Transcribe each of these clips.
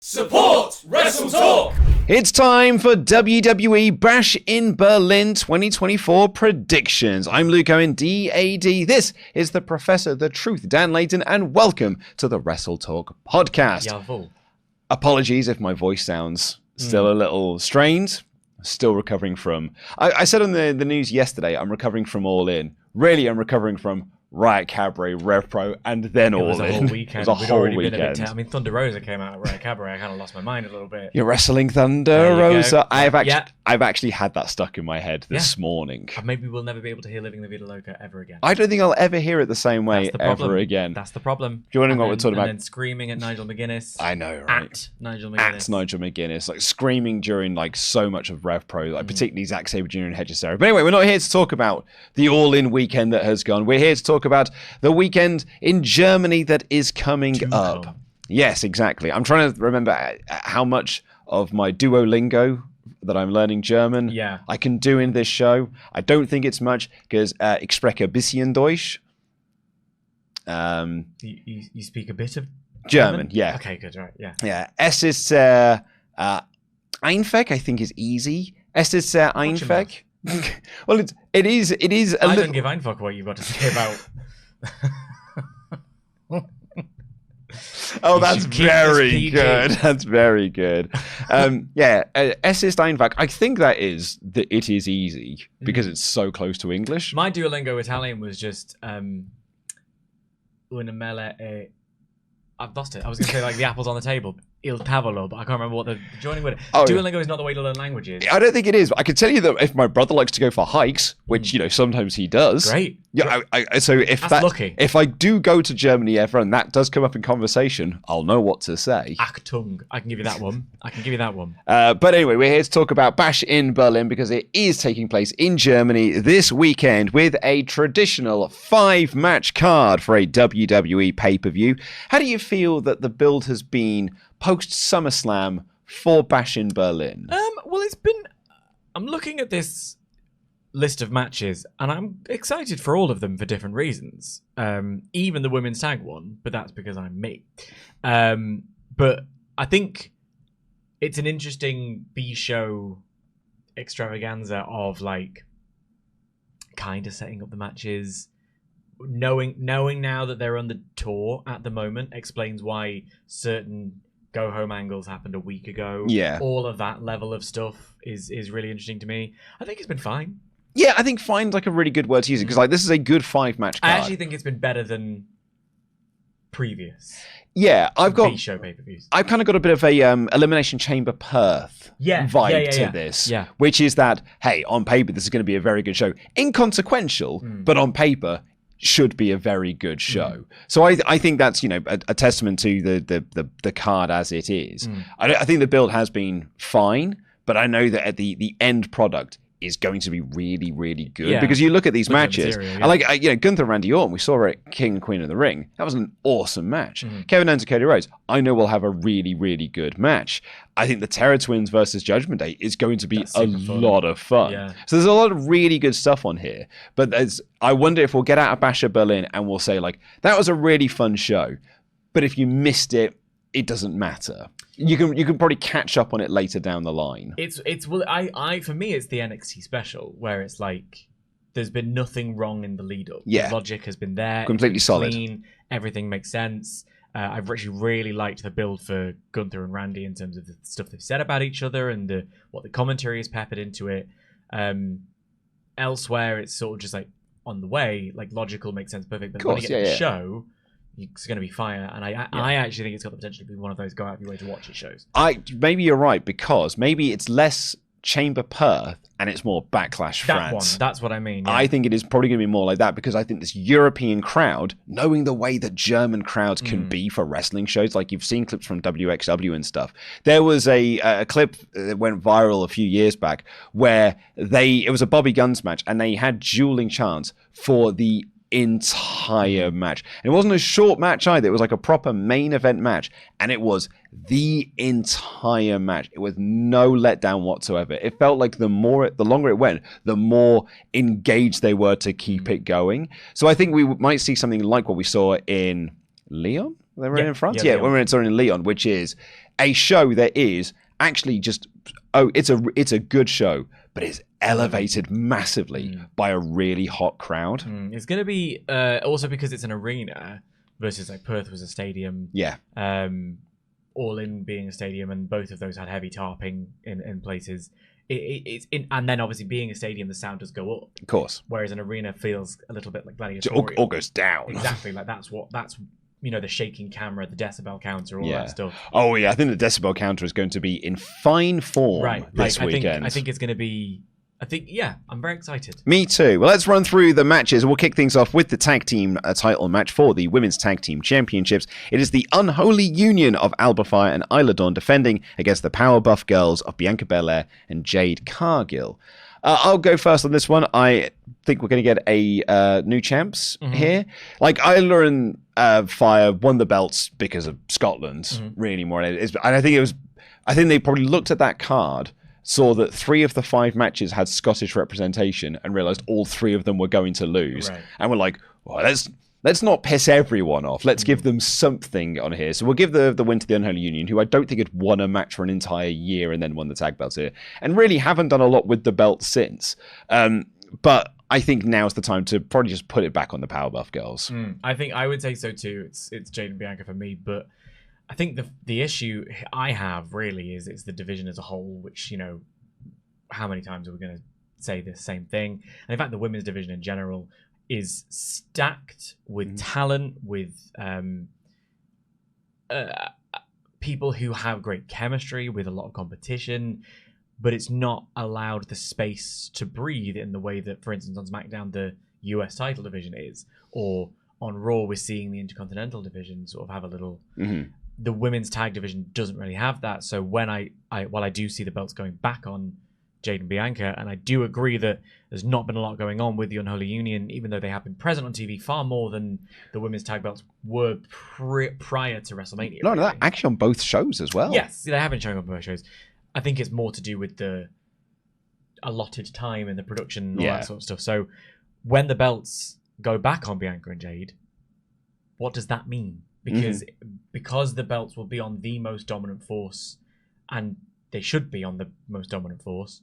Support WrestleTalk! It's time for WWE Bash in Berlin 2024 predictions. I'm Luke Owen, DAD. This is the Professor, the Truth, Dan Layton, and welcome to the WrestleTalk podcast. Jawohl. Apologies if my voice sounds still a little strained. Still recovering from... I said on the news yesterday, I'm recovering from All In. Really, I'm recovering from Riot Cabaret, Rev Pro, and then All In. It was a whole weekend. It was a whole already weekend. been a bit I mean, Thunder Rosa came out at Riot Cabaret. I kind of lost my mind a little bit. You're wrestling Thunder There you Rosa. go. I've actually had that stuck in my head this morning. Maybe we'll never be able to hear Living La Vida Loca ever again. I don't think I'll ever hear it the same way That's the problem. ever again. That's the problem. If you're wondering what we're talking And about, then screaming at Nigel McGuinness. I know, right? At Nigel McGuinness. At Nigel McGuinness, like screaming during like so much of Rev Pro, like particularly Zack Sabre Jr. and Hedges Sarah. But anyway, we're not here to talk about the All-In weekend that has gone. We're here to talk about the weekend in Germany that is coming up. Yes, exactly. I'm trying to remember how much of my Duolingo that I'm learning German I can do in this show. I don't think it's much because ich spreche bisschen Deutsch. You speak a bit of German, yeah. Okay, good, right, yeah. Yeah, es ist einfach, I think is easy. Es ist sehr einfach. Well, it is I don't give a fuck what you've got to say about... Oh, that's very good. That's very good. Es ist einfach. I think it is easy because it's so close to English. My Duolingo Italian was just una mele e... I've lost it. I was going to say like the apples on the table. Il tavolo, but I can't remember what the joining word. Duolingo is not the way to learn languages. I don't think it is. But I can tell you that if my brother likes to go for hikes, which sometimes he does. Great. Yeah. So if lucky. If I do go to Germany ever and that does come up in conversation, I'll know what to say. Achtung. I can give you that one. But anyway, we're here to talk about Bash in Berlin because it is taking place in Germany this weekend with a traditional 5-match card for a WWE pay-per-view. How do you feel that the build has been post SummerSlam for Bash in Berlin? Well, it's been... I'm looking at this list of matches, and I'm excited for all of them for different reasons. Even the women's tag one, but that's because I'm me. But I think it's an interesting B-show extravaganza of, like, kind of setting up the matches. Knowing now that they're on the tour at the moment explains why certain go-home angles happened a week ago. Yeah. All of that level of stuff is really interesting to me. I think it's been fine. Yeah, I think fine's like a really good word to use it because like this is a good 5-match card. I actually think it's been better than previous. Yeah, I've got B-show pay-per-views. I've kind of got a bit of a Elimination Chamber Perth vibe to this, which is that hey, on paper this is going to be a very good show, inconsequential, but on paper should be a very good show. So I think that's a testament to the card as it is. I think the build has been fine, but I know that at the end product is going to be really, really good because you look at these matches. Material, I like Gunther, Randy Orton. We saw it at King and Queen of the Ring. That was an awesome match. Kevin Owens and Cody Rhodes. I know we'll have a really, really good match. I think the Terror Twins versus Judgment Day is going to be a lot of fun. Yeah. So there's a lot of really good stuff on here. But I wonder if we'll get out of Bash at Berlin and we'll say like that was a really fun show. But if you missed it, it doesn't matter. You can probably catch up on it later down the line. For me it's the NXT special where it's like there's been nothing wrong in the lead up. Yeah. The logic has been there. Completely solid. Clean, everything makes sense. I've actually really liked the build for Gunther and Randy in terms of the stuff they've said about each other and what the commentary has peppered into it. Elsewhere it's sort of just like on the way, like logical makes sense, perfect. But when you get the show, it's going to be fire, and I actually think it's got the potential to be one of those go out of your way to watch it shows. Maybe you're right because maybe it's less Chamber Perth and it's more Backlash France. That's what I mean. Yeah. I think it is probably going to be more like that because I think this European crowd, knowing the way that German crowds can be for wrestling shows, like you've seen clips from WXW and stuff. There was a clip that went viral a few years back where it was a Bobby Guns match and they had dueling chants for the entire match. And it wasn't a short match either. It was like a proper main event match. And it was the entire match. It was no letdown whatsoever. It felt like the longer it went, the more engaged they were to keep it going. So I think we might see something like what we saw in Lyon. They were in France? Yeah, when we saw it in Lyon, which is a show that is actually just, it's a good show, but it's elevated massively by a really hot crowd. It's going to be also because it's an arena versus like Perth was a stadium. Yeah. All in being a stadium, and both of those had heavy tarping in places. And then obviously being a stadium, the sound does go up. Of course. Whereas an arena feels a little bit like gladiatorial. Or goes down. Exactly. Like that's the shaking camera, the decibel counter, all that stuff. Oh yeah, I think the decibel counter is going to be in fine form this weekend. I think it's going to be. I'm very excited. Me too. Well, let's run through the matches. We'll kick things off with the tag team title match for the Women's Tag Team Championships. It is the Unholy Union of Alba Fire and Isla Dawn defending against the Power Buff Girls of Bianca Belair and Jade Cargill. I'll go first on this one. I think we're going to get a new champs here. Like, Isla and Fire won the belts because of Scotland, really more. And I think they probably looked at that card, saw that 3 of the 5 matches had Scottish representation, and realized all 3 of them were going to lose. Right. And we're like, well, let's not piss everyone off. Let's give them something on here. So we'll give the win to the Unholy Union, who I don't think had won a match for an entire year and then won the tag belts here, and really haven't done a lot with the belt since. But I think now's the time to probably just put it back on the Powerbuff Girls. I think I would say so too. It's Jade and Bianca for me, but I think the issue I have really is it's the division as a whole, which, how many times are we going to say the same thing? And in fact, the women's division in general is stacked with talent, with people who have great chemistry, with a lot of competition, but it's not allowed the space to breathe in the way that, for instance, on SmackDown, the US title division is, or on Raw, we're seeing the Intercontinental division sort of have a little... The women's tag division doesn't really have that. So when while I do see the belts going back on Jade and Bianca, and I do agree that there's not been a lot going on with the Unholy Union, even though they have been present on TV far more than the women's tag belts were prior to WrestleMania. No, that actually on both shows as well. Yes, they have been showing up on both shows. I think it's more to do with the allotted time in the production and all that sort of stuff. So when the belts go back on Bianca and Jade, what does that mean? Because the belts will be on the most dominant force, and they should be on the most dominant force,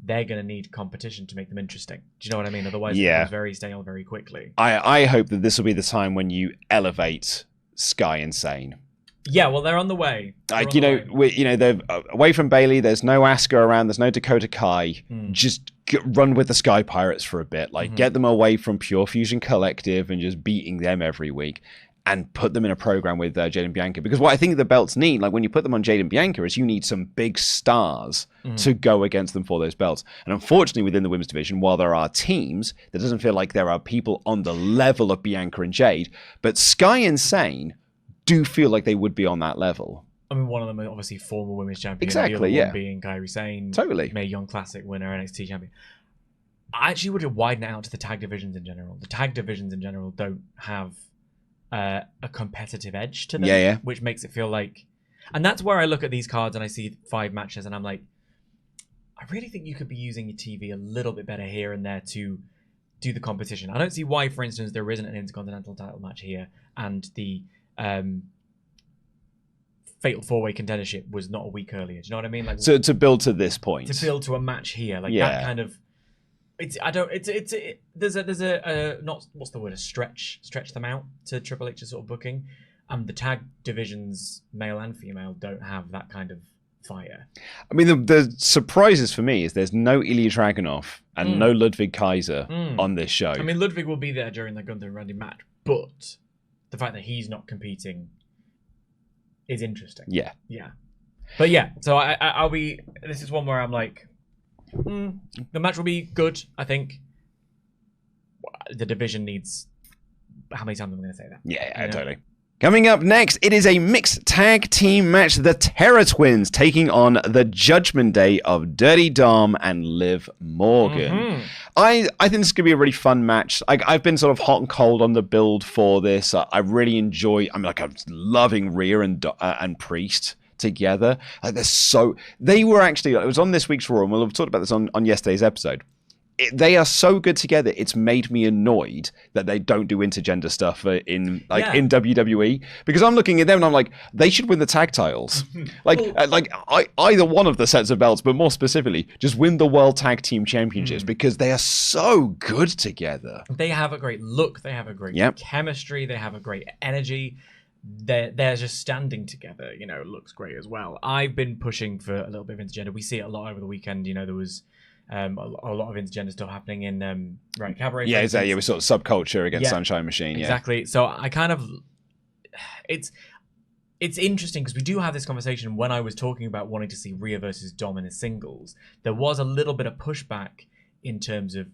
they're going to need competition to make them interesting. Do you know what I mean? Otherwise, it becomes very stale very quickly. I hope that this will be the time when you elevate Sky and Sane. Yeah, well, they're on the way. They're away from Bailey. There's no Asuka around. There's no Dakota Kai. Just run with the Sky Pirates for a bit. Get them away from Pure Fusion Collective and just beating them every week, and put them in a program with Jade and Bianca. Because what I think the belts need, like when you put them on Jade and Bianca, is you need some big stars to go against them for those belts. And unfortunately, within the women's division, while there are teams, there doesn't feel like there are people on the level of Bianca and Jade. But Sky and Sane do feel like they would be on that level. I mean, one of them are obviously former women's champion. Exactly, the other one being Kairi Sane. Totally. Mae Young Classic winner, NXT champion. I actually would have widened it out to the tag divisions in general. The tag divisions in general don't have a competitive edge to them, which makes it feel like... And that's where I look at these cards and I see 5 matches and I'm like, I really think you could be using your TV a little bit better here and there to do the competition. I don't see why, for instance, there isn't an Intercontinental title match here and the Fatal 4-Way contendership was not a week earlier. Do you know what I mean? Like, so to build to this point. To build to a match here. That kind of... There's a not what's the word, a stretch them out to Triple H's sort of booking. The tag divisions, male and female, don't have that kind of fire. I mean, the surprises for me is there's no Ilya Dragunov and no Ludwig Kaiser on this show. I mean, Ludwig will be there during the Gunther and Randy match, but the fact that he's not competing is interesting. Yeah. But so I'll be. This is one where I'm like. The match will be good, I think. The division needs... How many times am I going to say that? Yeah, totally. Coming up next, it is a mixed tag team match. The Terror Twins taking on the Judgment Day of Dirty Dom and Liv Morgan. I think this is going to be a really fun match. I've been sort of hot and cold on the build for this. I really enjoy... I'm loving Rhea and Priest together. They were actually, it was on this week's Raw, and we'll have talked about this on yesterday's episode. they are so good together. It's made me annoyed that they don't do intergender stuff in WWE, because I'm looking at them and I'm like, they should win the tag titles, either one of the sets of belts, but more specifically, just win the World Tag Team Championships because they are so good together. They have a great look. They have a great chemistry. They have a great energy. They're just standing together. Looks great as well. I've been pushing for a little bit of intergender. We see it a lot over the weekend. There was a lot of intergender stuff happening in Cabaret. Yeah, exactly. We sort of subculture against Sunshine Machine. Yeah, exactly. So I kind of, it's interesting because we do have this conversation. When I was talking about wanting to see Rhea versus Dom in a singles, there was a little bit of pushback in terms of,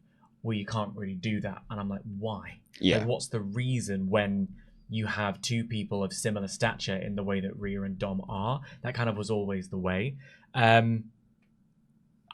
well, you can't really do that, and I'm like, why? Yeah. Like, what's the reason when you have two people of similar stature in the way that Rhea and Dom are? That kind of was always the way.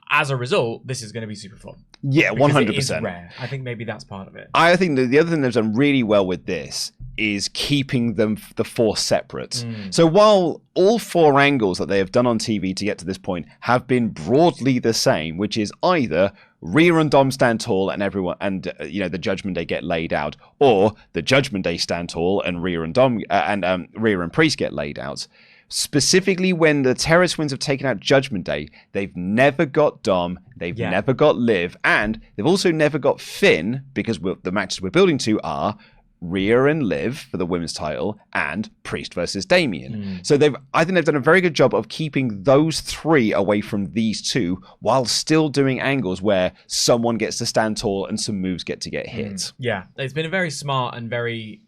As a result, this is going to be super fun. Yeah, 100%. It is rare. I think maybe that's part of it. I think the other thing they've done really well with this is keeping the four separate. So while all four angles that they have done on TV to get to this point have been broadly the same, which is either Rhea and Dom stand tall and everyone the Judgment Day get laid out, or the Judgment Day stand tall and Rhea and Dom Rhea and Priest get laid out. Specifically, when the Terror Twins have taken out Judgment Day, they've never got Dom, they've never got Liv, and they've also never got Finn, because the matches we're building to are Rhea and Liv for the women's title and Priest versus Damian. So I think they've done a very good job of keeping those three away from these two while still doing angles where someone gets to stand tall and some moves get hit. Yeah, it's been a very smart and very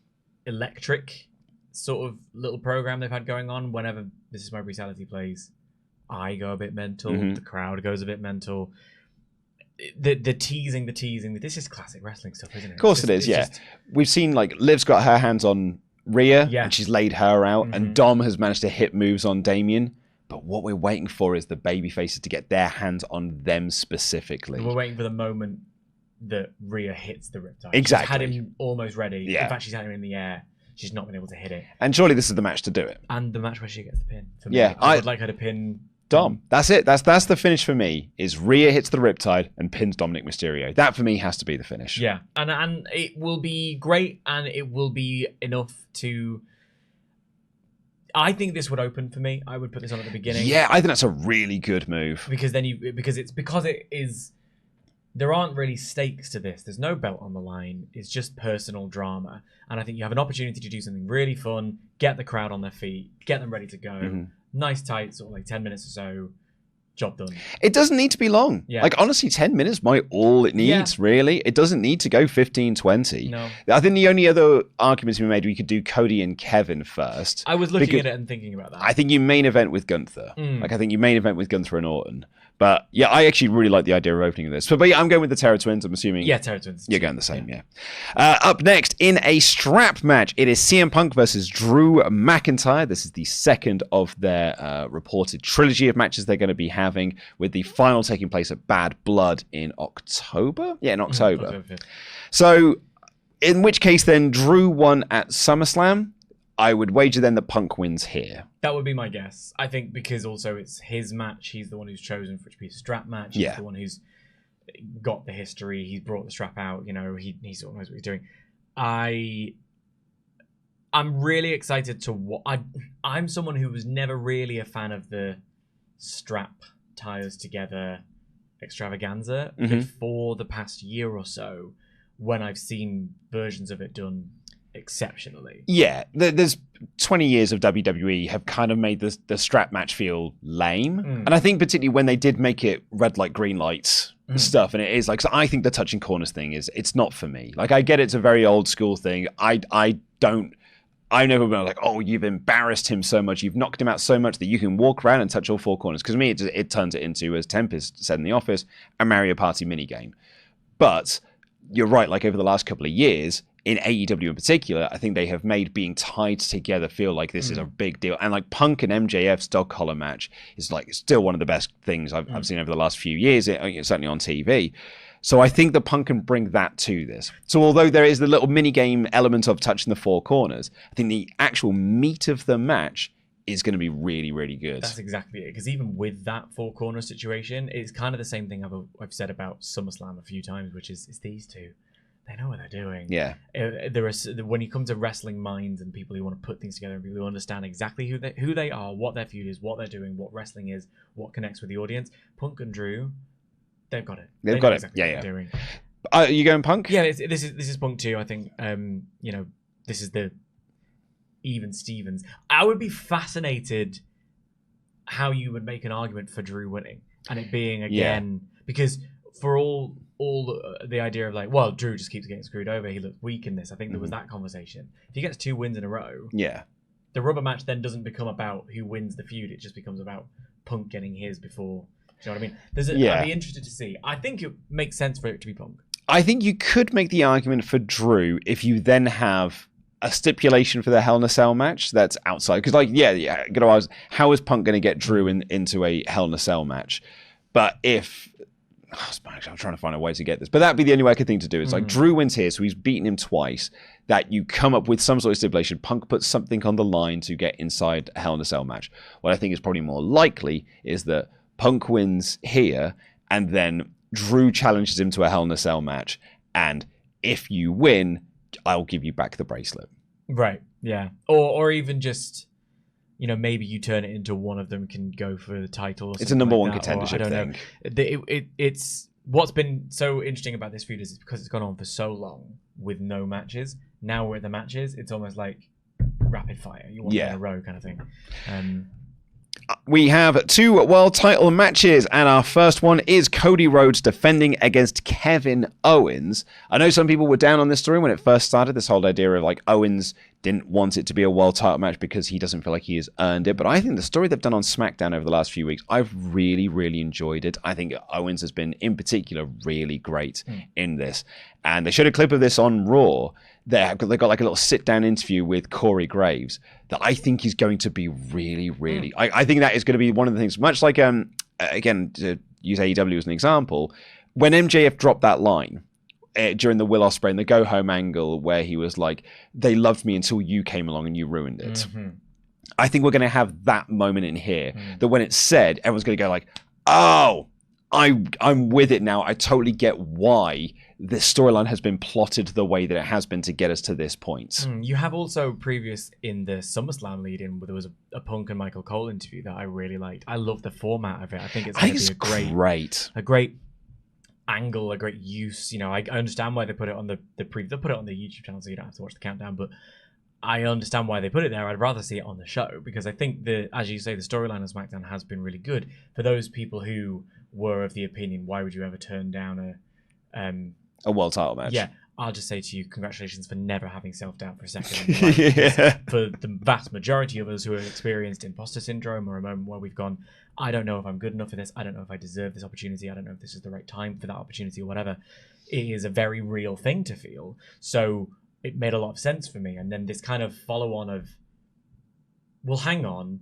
electric sort of little program they've had going on. Whenever This Is My Brutality plays, I go a bit mental, the crowd goes a bit mental. The teasing, this is classic wrestling stuff, isn't it? Of course it is, yeah. We've seen, Liv's got her hands on Rhea, and she's laid her out, and Dom has managed to hit moves on Damian, but what we're waiting for is the baby faces to get their hands on them specifically. We're waiting for the moment that Rhea hits the Riptide. Exactly. She's had him almost ready. In fact, she's had him in the air. She's not been able to hit it. And surely this is the match to do it. And the match where she gets the pin. For me. Yeah. I would like her to pin Dom. That's it. That's the finish for me, is Rhea hits the Riptide and pins Dominic Mysterio. That for me has to be the finish. Yeah. And it will be great, and it will be enough to... I think this would open for me. I would put this on at the beginning. Yeah, I think that's a really good move. Because it is... There aren't really stakes to this. There's no belt on the line. It's just personal drama. And I think you have an opportunity to do something really fun, get the crowd on their feet, get them ready to go. Nice, tight, sort of 10 minutes or so. Job done. It doesn't need to be long. Yeah. Honestly, 10 minutes might all it needs, really. It doesn't need to go 15, 20. No. I think the only other arguments we made, we could do Cody and Kevin first. I was looking at it and thinking about that. I think you main event with Gunther. I think you main event with Gunther and Orton. But yeah, I actually really like the idea of opening this. But yeah, I'm going with the Terror Twins. I'm assuming. Yeah, Terror Twins. You're going the same, yeah. Up next, in a strap match, it is CM Punk versus Drew McIntyre. This is the second of their reported trilogy of matches they're going to be having, with the final taking place at Bad Blood in October. Yeah, in October. So, in which case then, Drew won at SummerSlam. I would wager then that Punk wins here. That would be my guess. I think because also it's his match. He's the one who's chosen for it to be a strap match. He's the one who's got the history. He's brought the strap out. He sort of knows what he's doing. I'm really excited to I'm someone who was never really a fan of the strap ties together extravaganza before the past year or so, when I've seen versions of it done exceptionally. Yeah, there's 20 years of WWE have kind of made the strap match feel lame. And I think particularly when they did make it red light, green lights stuff, and it is so I think the touching corners thing it's not for me. I get it's a very old school thing. I've never been like, oh, you've embarrassed him so much, you've knocked him out so much that you can walk around and touch all four corners. Because me, it turns it into, as Tempest said in the office, a Mario Party minigame. But you're right, over the last couple of years, in AEW in particular, I think they have made being tied together feel like this is a big deal. And Punk and MJF's dog collar match is still one of the best things I've seen over the last few years, certainly on TV. So I think that Punk can bring that to this. So although there is the little mini game element of touching the four corners, I think the actual meat of the match is going to be really, really good. That's exactly it. Because even with that four corner situation, it's kind of the same thing I've said about SummerSlam a few times, which is these two. They know what they're doing. Yeah. When you come to wrestling minds and people who want to put things together and people who understand exactly who they are, what their feud is, what they're doing, what wrestling is, what connects with the audience, Punk and Drew, they've got it. They've got it. Exactly what they're doing. Are you going Punk? Yeah, this is Punk too. I think this is the even Stevens. I would be fascinated how you would make an argument for Drew winning and it being again because for all the idea of like, well, Drew just keeps getting screwed over. He looks weak in this. I think there was that conversation. If he gets 2 wins in a row, the rubber match then doesn't become about who wins the feud. It just becomes about Punk getting his before. Do you know what I mean? I'd be interested to see. I think it makes sense for it to be Punk. I think you could make the argument for Drew if you then have a stipulation for the Hell in a Cell match that's outside. Because, how is Punk going to get Drew into a Hell in a Cell match? But if... I'm trying to find a way to get this. But that'd be the only way I could think to do it. It's like Drew wins here, so he's beaten him twice. That you come up with some sort of stipulation. Punk puts something on the line to get inside a Hell in a Cell match. What I think is probably more likely is that Punk wins here, and then Drew challenges him to a Hell in a Cell match. And if you win, I'll give you back the bracelet. Right, yeah. Or even just, maybe you turn it into one of them can go for the title. Or it's a number like one contendership thing. It's what's been so interesting about this feud is because it's gone on for so long with no matches. Now we're at the matches. It's almost like rapid fire. You want them in a row kind of thing. We have 2 world title matches, and our first one is Cody Rhodes defending against Kevin Owens. I know some people were down on this story when it first started, this whole idea of like Owens didn't want it to be a world title match because he doesn't feel like he has earned it. But I think the story they've done on SmackDown over the last few weeks, I've really, really enjoyed it. I think Owens has been, in particular, really great in this. And they showed a clip of this on Raw. They got like a little sit-down interview with Corey Graves that I think is going to be really, really... I think that is going to be one of the things, much like, again, to use AEW as an example, when MJF dropped that line during the Will Ospreay and the go-home angle where he was like, they loved me until you came along and you ruined it. I think we're going to have that moment in here that when it's said, everyone's going to go like, oh, I'm with it now. I totally get why this storyline has been plotted the way that it has been to get us to this point. You have also previous in the SummerSlam lead-in where there was a Punk and Michael Cole interview that I really liked. I love the format of it. I think it's going to be a great angle, a great use. I understand why they put it on the preview. They put it on the YouTube channel so you don't have to watch the countdown, but I understand why they put it there. I'd rather see it on the show because I think as you say, the storyline of SmackDown has been really good. For those people who were of the opinion, why would you ever turn down a world title match? Yeah, I'll just say to you, congratulations for never having self-doubt for a second. For the vast majority of us who have experienced imposter syndrome or a moment where we've gone, I don't know if I'm good enough for this. I don't know if I deserve this opportunity. I don't know if this is the right time for that opportunity or whatever. It is a very real thing to feel. So it made a lot of sense for me. And then this kind of follow-on of, well, hang on.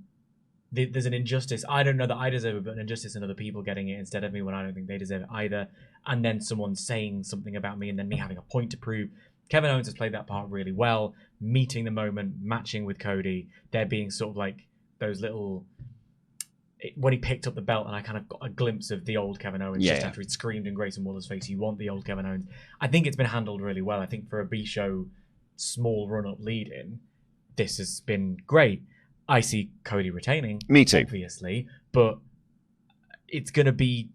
There's an injustice. I don't know that I deserve it, but an injustice in other people getting it instead of me when I don't think they deserve it either. And then someone saying something about me and then me having a point to prove. Kevin Owens has played that part really well, meeting the moment, matching with Cody. There being sort of like those little... When he picked up the belt and I kind of got a glimpse of the old Kevin Owens after he'd screamed in Grayson Waller's face, you want the old Kevin Owens. I think it's been handled really well. I think for a B-show small run-up lead-in, this has been great. I see Cody retaining. Me too. Obviously, but it's going to be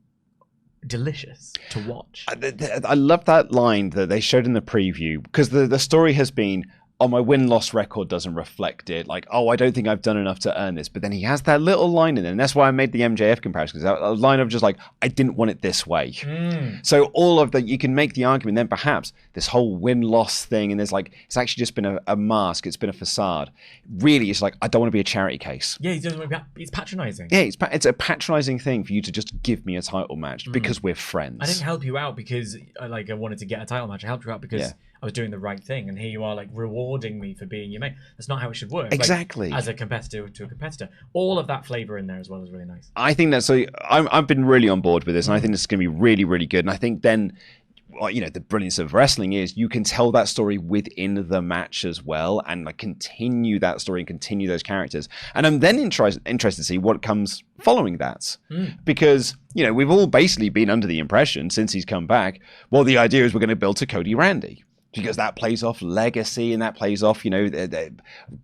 delicious to watch. I love that line that they showed in the preview because the story has been, oh, my win-loss record doesn't reflect it. Like, oh, I don't think I've done enough to earn this. But then he has that little line in there. And that's why I made the MJF comparison. Because a line of just like, I didn't want it this way. So all of that, you can make the argument then perhaps this whole win-loss thing. And there's like, it's actually just been a mask. It's been a facade. Really, it's like, I don't want to be a charity case. Yeah, he doesn't want to be, it's patronizing. Yeah, it's a patronizing thing for you to just give me a title match because we're friends. I didn't help you out because I wanted to get a title match. I helped you out because I was doing the right thing, and here you are, like, rewarding me for being your mate. That's not how it should work. Exactly. Like, as a competitor to a competitor, all of that flavor in there as well is really nice. I think that's so. I've been really on board with this, and I think this is going to be really, really good. And I think then the brilliance of wrestling is you can tell that story within the match as well, and like continue that story and continue those characters. And I'm then interested to see what comes following that, because we've all basically been under the impression since he's come back, well, the idea is we're going to build to Cody Randy, because that plays off legacy, and that plays off,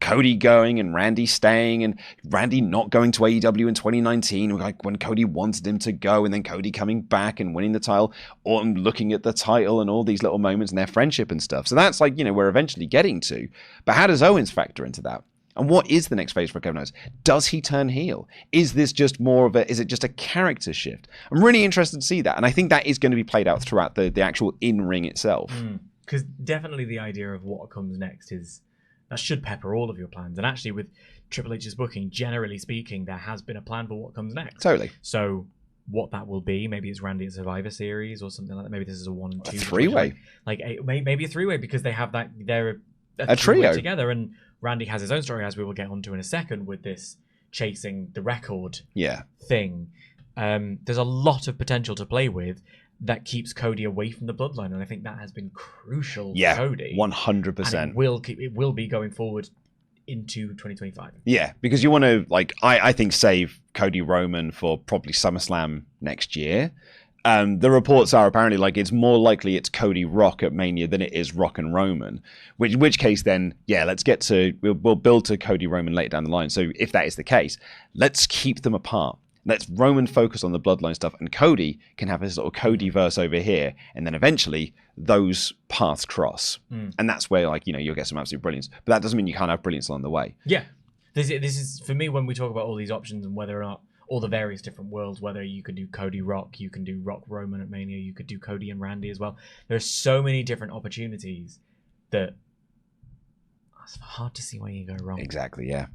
Cody going and Randy staying, and Randy not going to AEW in 2019, like when Cody wanted him to go, and then Cody coming back and winning the title, or looking at the title and all these little moments and their friendship and stuff. So that's like, we're eventually getting to. But how does Owens factor into that? And what is the next phase for Kevin Owens? Does he turn heel? Is this just is it just a character shift? I'm really interested to see that. And I think that is going to be played out throughout the actual in-ring itself. Because definitely the idea of what comes next that should pepper all of your plans. And actually with Triple H's booking, generally speaking, there has been a plan for what comes next. Totally. So what that will be, maybe it's Randy at Survivor Series or something like that. Maybe this is a 1 and 2. A three-way. Maybe a three-way, because they have that, they're a trio together. And Randy has his own story, as we will get onto in a second, with this chasing the record thing. There's a lot of potential to play with that keeps Cody away from the bloodline, and I think that has been crucial for Cody. 100%. And it will be going forward into 2025. Yeah, because you want to, I think, save Cody Roman for probably SummerSlam next year. The reports are apparently it's more likely it's Cody Rock at Mania than it is Rock and Roman. Which case then, we'll build to Cody Roman later down the line. So if that is the case, let's keep them apart. Let's Roman focus on the bloodline stuff, and Cody can have his little Cody-verse over here, and then eventually those paths cross. And that's where, you'll get some absolute brilliance. But that doesn't mean you can't have brilliance along the way. Yeah. This is, for me, when we talk about all these options and whether or not all the various different worlds, whether you could do Cody Rock, you can do Rock Roman at Mania, you could do Cody and Randy as well. There are so many different opportunities that it's hard to see where you go wrong. Exactly, yeah.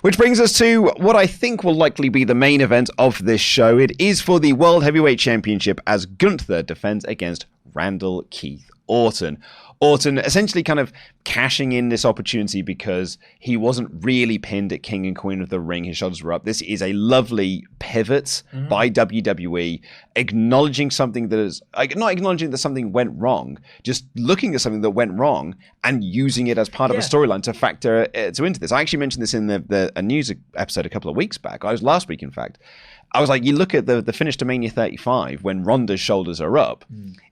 Which brings us to what I think will likely be the main event of this show. It is for the World Heavyweight Championship, as Gunther defends against Randall Keith Orton. Orton essentially kind of cashing in this opportunity because he wasn't really pinned at King and Queen of the Ring. His shoulders were up. This is a lovely pivot by WWE, acknowledging something that is, not acknowledging that something went wrong, just looking at something that went wrong and using it as part of a storyline to factor into this. I actually mentioned this in a news episode a couple of weeks back. I was last week, in fact. I was like, you look at the finish to Mania 35 when Ronda's shoulders are up.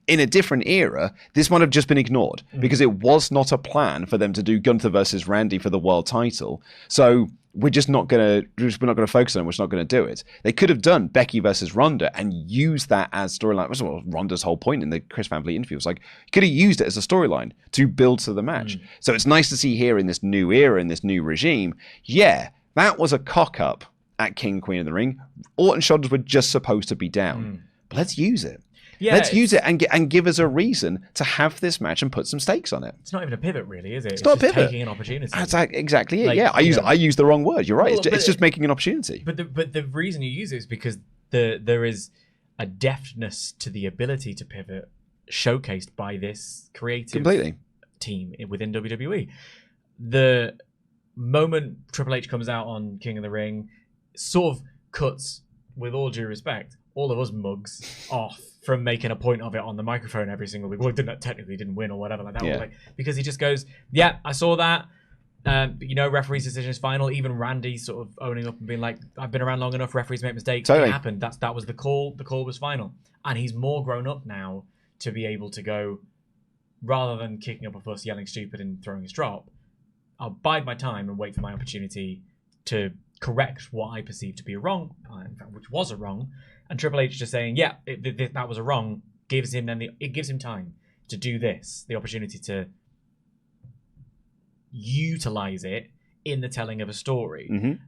In a different era, this might have just been ignored because it was not a plan for them to do Gunther versus Randy for the world title. So we're not going to focus on it. We're just not going to do it. They could have done Becky versus Ronda and used that as storyline. Well, Ronda's whole point in the Chris Van Vliet interview was you could have used it as a storyline to build to the match. So it's nice to see here in this new era, in this new regime. Yeah, that was a cock up at King Queen of the Ring. Orton's shoulders were just supposed to be down. But let's use it. Yeah, let's use it and give us a reason to have this match and put some stakes on it. It's not even a pivot, really, is it? It's not just a pivot. Taking an opportunity. That's exactly it. I use the wrong word. You're right. Well, it's just making an opportunity. But the reason you use it is because there is a deftness to the ability to pivot showcased by this creative team within WWE. The moment Triple H comes out on King of the Ring, sort of cuts, with all due respect, all of us mugs off from making a point of it on the microphone every single week. Well, technically didn't win or whatever like that. Yeah. Because he just goes, yeah, I saw that. Referee's decision is final. Even Randy sort of owning up and being like, I've been around long enough, referees make mistakes. Totally. It happened. That was the call. The call was final. And he's more grown up now to be able to go, rather than kicking up a fuss, yelling stupid and throwing his drop, I'll bide my time and wait for my opportunity to correct what I perceive to be a wrong, in fact, which was a wrong. And Triple H just saying, yeah, that was a wrong, gives him time to do this, the opportunity to utilize it in the telling of a story.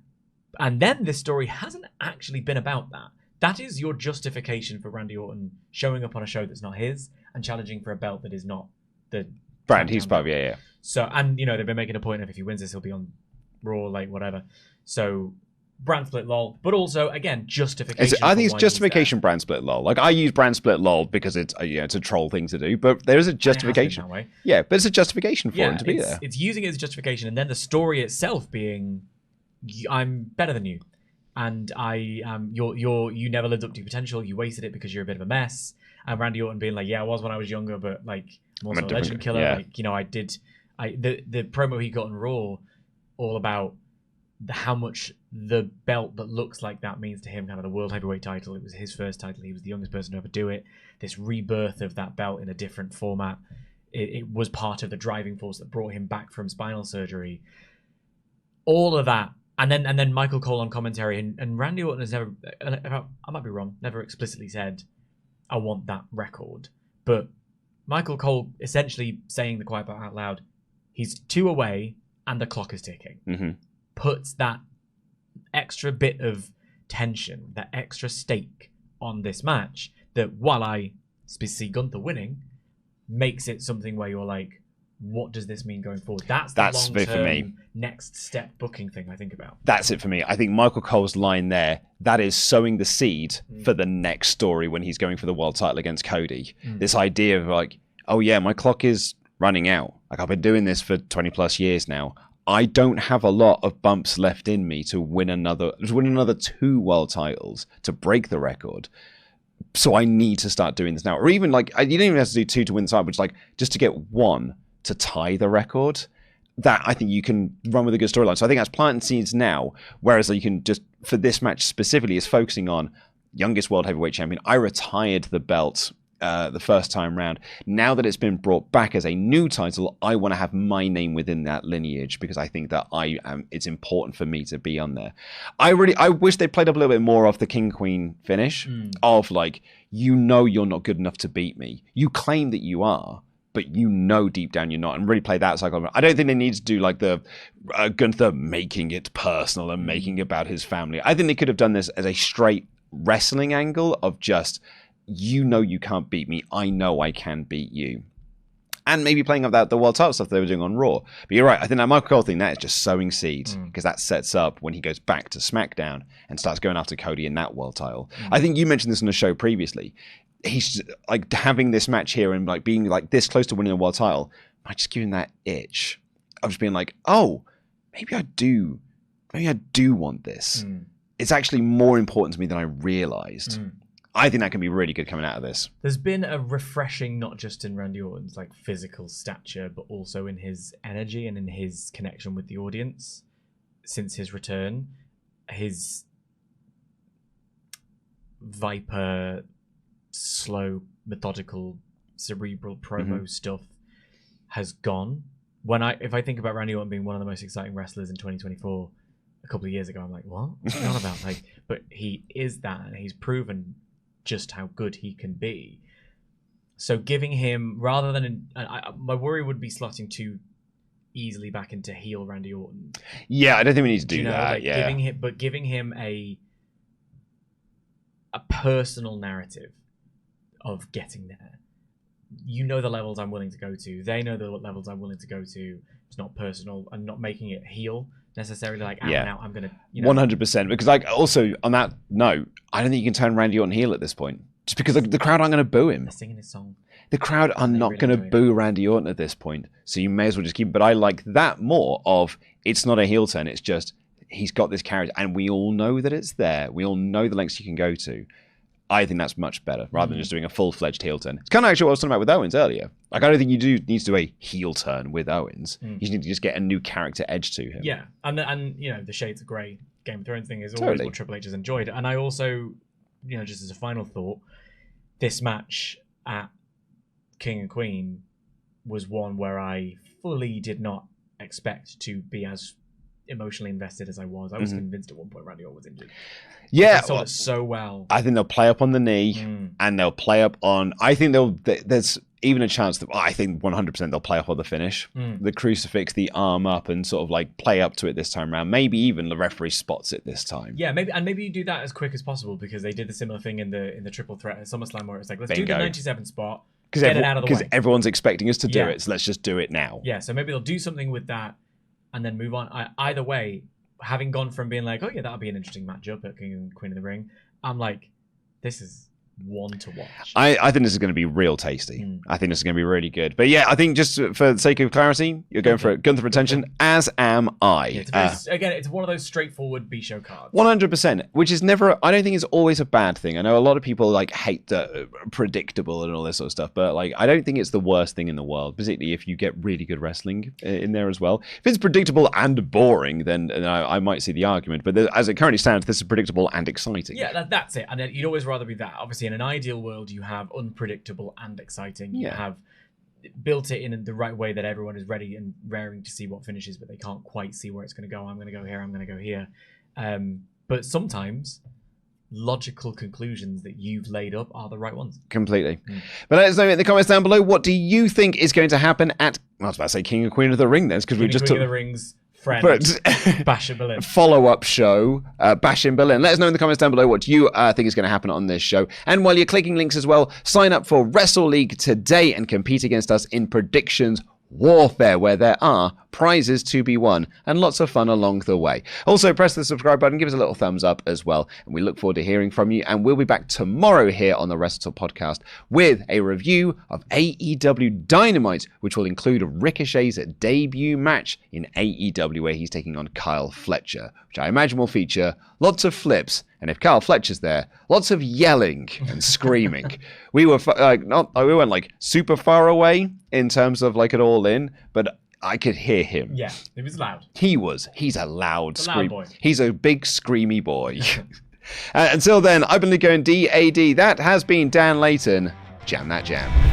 And then this story hasn't actually been about that. That is your justification for Randy Orton showing up on a show that's not his and challenging for a belt that is not the brand he's part of. Yeah. So, and they've been making a point of if he wins this, he'll be on Raw, whatever. So brand split lol, but also again justification. I think it's justification brand split lol. I use brand split lol because it's it's a troll thing to do, but there is a justification. That way. Yeah, but it's a justification for him to be there. It's using it as justification, and then the story itself being, I'm better than you. and you never lived up to your potential. You wasted it because you're a bit of a mess. And Randy Orton being like, yeah, I was when I was younger, but like I'm also a legend killer. Yeah. Like, you know, the promo he got on Raw, all about how much the belt that looks like that means to him, kind of the World Heavyweight title. It was his first title. He was the youngest person to ever do it. This rebirth of that belt in a different format. It was part of the driving force that brought him back from spinal surgery. All of that. And then Michael Cole on commentary, and Randy Orton has never, I might be wrong, never explicitly said, I want that record. But Michael Cole essentially saying the quiet part out loud, he's 2 away and the clock is ticking. Mm-hmm. Puts that extra bit of tension, that extra stake on this match, that while I see Gunther winning, makes it something where you're like, what does this mean going forward? That's the it for me. Next step booking thing I think about. That's it for me. I think Michael Cole's line there, that is sowing the seed for the next story when he's going for the world title against Cody. This idea of like, oh yeah, my clock is running out. Like I've been doing this for 20 plus years now. I don't have a lot of bumps left in me to win another 2 world titles to break the record. So I need to start doing this now. Or even like, you don't even have to do 2 to win the title, but like just to get 1 to tie the record. That I think you can run with a good storyline. So I think that's planting seeds now. Whereas you can just, for this match specifically, is focusing on youngest world heavyweight champion. I retired the belt the first time round. Now that it's been brought back as a new title, I want to have my name within that lineage because I think that it's important for me to be on there. I wish they played up a little bit more of the King Queen finish of like, you know you're not good enough to beat me. You claim that you are, but you know deep down you're not, and really play that cycle. I don't think they need to do like the Gunther making it personal and making it about his family. I think they could have done this as a straight wrestling angle of just, you know you can't beat me, I know I can beat you. And maybe playing up the world title stuff they were doing on Raw. But you're right, I think that Michael Cole thing, that is just sowing seeds, because that sets up when he goes back to SmackDown and starts going after Cody in that world title. I think you mentioned this on the show previously. He's like having this match here and like being like this close to winning a world title might just give him that itch of just being like, oh, maybe I do want this. It's actually more important to me than I realized. I think that can be really good coming out of this. There's been a refreshing, not just in Randy Orton's like physical stature, but also in his energy and in his connection with the audience since his return. His Viper, slow, methodical, cerebral promo stuff has gone. If I think about Randy Orton being one of the most exciting wrestlers in 2024, a couple of years ago, I'm like, what? What's he on about? Like, but he is that, and he's proven just how good he can be. So giving him, rather than my worry would be slotting too easily back into heel Randy Orton. Yeah, I don't think we need to do that. Like giving him a personal narrative of getting there. You know the levels I'm willing to go to. They know the levels I'm willing to go to. It's not personal, and not making it heel necessarily like out and out. I'm gonna 100%. Because like also on that note, I don't think you can turn Randy Orton heel at this point. Just because the crowd aren't going to boo him. They're singing his song. The crowd are not going to boo Randy Orton at this point. So you may as well just keep. But I like that more of it's not a heel turn. It's just he's got this character, and we all know that it's there. We all know the lengths you can go to. I think that's much better rather than just doing a full-fledged heel turn. It's kind of actually what I was talking about with Owens earlier. Like, I don't think you need to do a heel turn with Owens. You need to just get a new character edge to him. Yeah, and you know, the Shades of Grey Game of Thrones thing is always what Triple H has enjoyed. And I also, you know, just as a final thought, this match at King and Queen was one where I fully did not expect to be as emotionally invested as I was. I was convinced at one point Randy Orton was injured. Yeah, I saw it so well. I think they'll play up on the knee, and they'll play up on. I think there's even a chance that I think 100% they'll play up on the finish, the crucifix, the arm up, and sort of like play up to it this time around. Maybe even the referee spots it this time. Yeah, maybe you do that as quick as possible because they did the similar thing in the triple threat at SummerSlam where it's like let's do the 97 spot, get it out of the way because everyone's expecting us to do it, so let's just do it now. Yeah, so maybe they'll do something with that and then move on. Either way, having gone from being like, oh yeah, that'll be an interesting matchup at King and Queen of the Ring, I'm like, this is one to watch. I think this is going to be real tasty. I think this is going to be really good. But yeah, I think just for the sake of clarity, you're going for Gunther retention, as am I. Again, it's one of those straightforward B-show cards. 100%, which is never, I don't think it's always a bad thing. I know a lot of people like hate the predictable and all this sort of stuff, but like I don't think it's the worst thing in the world, particularly if you get really good wrestling in there as well. If it's predictable and boring, then I might see the argument. But as it currently stands, this is predictable and exciting. Yeah, that's it. And you'd always rather be that. Obviously, in an ideal world, you have unpredictable and exciting. You have built it in the right way that everyone is ready and raring to see what finishes, but they can't quite see where it's going to go. I'm going to go here. I'm going to go here. But sometimes logical conclusions that you've laid up are the right ones. Completely. But let us know in the comments down below, what do you think is going to happen at, I was about to say King and Queen of the Ring then, because we just took Queen of the Rings. Friend, Bash in Berlin. Follow-up show, Bash in Berlin. Let us know in the comments down below what you think is going to happen on this show. And while you're clicking links as well, sign up for Wrestle League today and compete against us in predictions warfare, where there are prizes to be won and lots of fun along the way. Also, press the subscribe button, give us a little thumbs up as well, and we look forward to hearing from you. And we'll be back tomorrow here on the WrestleTalk podcast with a review of AEW Dynamite, which will include Ricochet's debut match in AEW, where he's taking on Kyle Fletcher, which I imagine will feature lots of flips. And if Kyle Fletcher's there, lots of yelling and screaming. We were we weren't like super far away in terms of like it all in, but I could hear him. Yeah, he was loud. He's a loud scream. Boy. He's a big screamy boy. Until then, I've been Nico and DAD. That has been Dan Layton. Jam that jam.